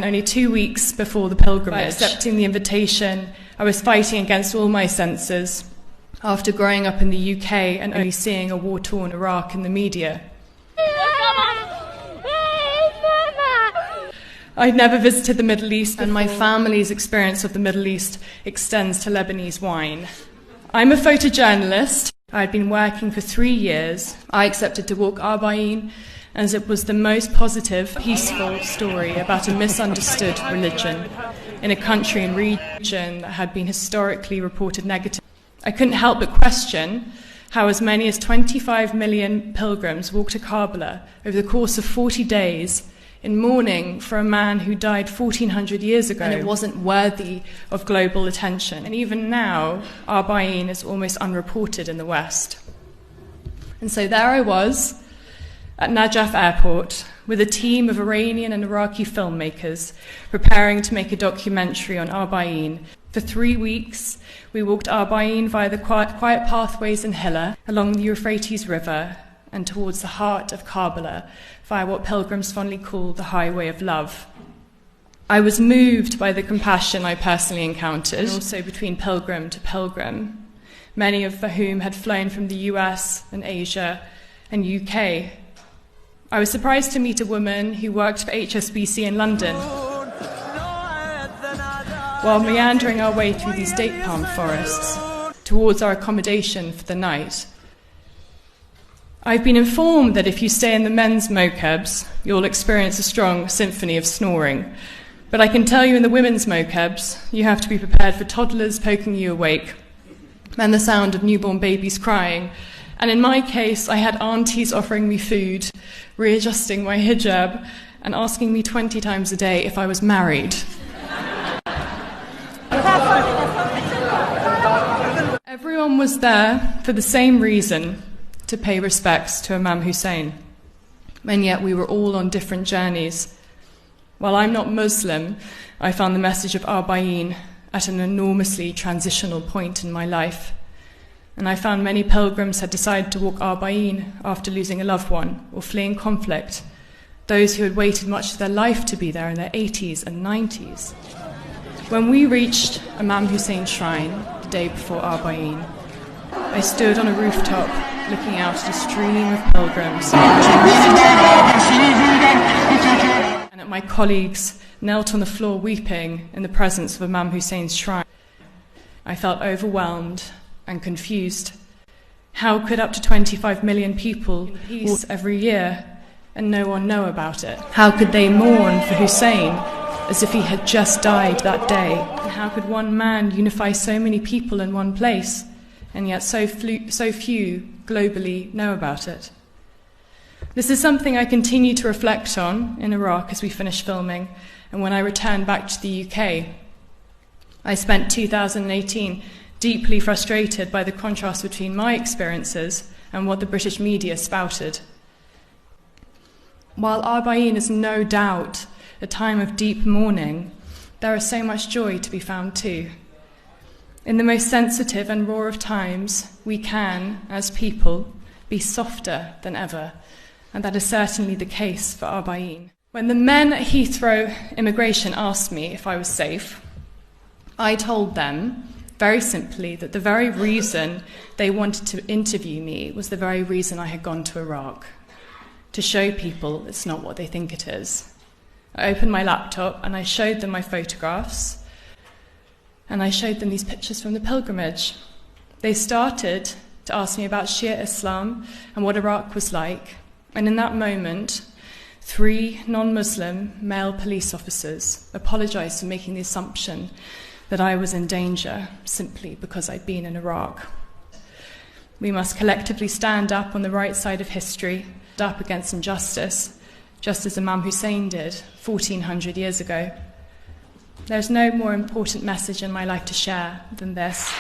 Only 2 weeks before the pilgrimage. By accepting the invitation, I was fighting against all my senses after growing up in the UK and only seeing a war-torn Iraq in the media. I'd never visited the Middle East, and my family's experience of the Middle East extends to Lebanese wine. I'm a photojournalist. I'd been working for 3 years. I accepted to walk Arba'een as it was the most positive, peaceful story about a misunderstood religion in a country and region that had been historically reported negative. I couldn't help but question how as many as 25 million pilgrims walked to Karbala over the course of 40 days in mourning for a man who died 1,400 years ago, and it wasn't worthy of global attention. And even now, Arba'een is almost unreported in the West. And so there I was, at Najaf Airport, with a team of Iranian and Iraqi filmmakers preparing to make a documentary on Arba'een. For 3 weeks, we walked Arba'een via the quiet pathways in Hilla, along the Euphrates River, and towards the heart of Karbala, via what pilgrims fondly call the Highway of Love. I was moved by the compassion I personally encountered, and also between pilgrim to pilgrim, many of whom had flown from the US and Asia and UK. I was surprised to meet a woman who worked for HSBC in London. While meandering our way through these date palm forests towards our accommodation for the night, I've been informed that if you stay in the men's mokebs, you'll experience a strong symphony of snoring. But I can tell you in the women's mokebs, you have to be prepared for toddlers poking you awake and the sound of newborn babies crying. And in my case, I had aunties offering me food, readjusting my hijab, and asking me 20 times a day if I was married. Everyone was there for the same reason, to pay respects to Imam Hussein. And yet we were all on different journeys. While I'm not Muslim, I found the message of Arba'een at an enormously transitional point in my life. And I found many pilgrims had decided to walk Arba'een after losing a loved one or fleeing conflict, those who had waited much of their life to be there in their 80s and 90s. When we reached Imam Hussein's shrine the day before Arba'een, I stood on a rooftop looking out at a stream of pilgrims, and at my colleagues knelt on the floor weeping in the presence of Imam Hussein's shrine. I felt overwhelmed and confused. How could up to 25 million people walk every year and no one know about it? How could they mourn for Hussein as if he had just died that day? And how could one man unify so many people in one place and yet so few globally know about it? This is something I continue to reflect on in Iraq as we finish filming, and when I returned back to the UK. I spent 2018 deeply frustrated by the contrast between my experiences and what the British media spouted. While Arba'een is no doubt a time of deep mourning, there is so much joy to be found too. In the most sensitive and raw of times, we can, as people, be softer than ever, and that is certainly the case for Arba'een. When the men at Heathrow immigration asked me if I was safe, I told them, very simply, that the very reason they wanted to interview me was the very reason I had gone to Iraq, to show people it's not what they think it is. I opened my laptop and I showed them my photographs, and I showed them these pictures from the pilgrimage. They started to ask me about Shia Islam and what Iraq was like, and in that moment, 3 non-Muslim male police officers apologized for making the assumption that I was in danger simply because I'd been in Iraq. We must collectively stand up on the right side of history, up against injustice, just as Imam Hussein did 1,400 years ago. There's no more important message in my life to share than this.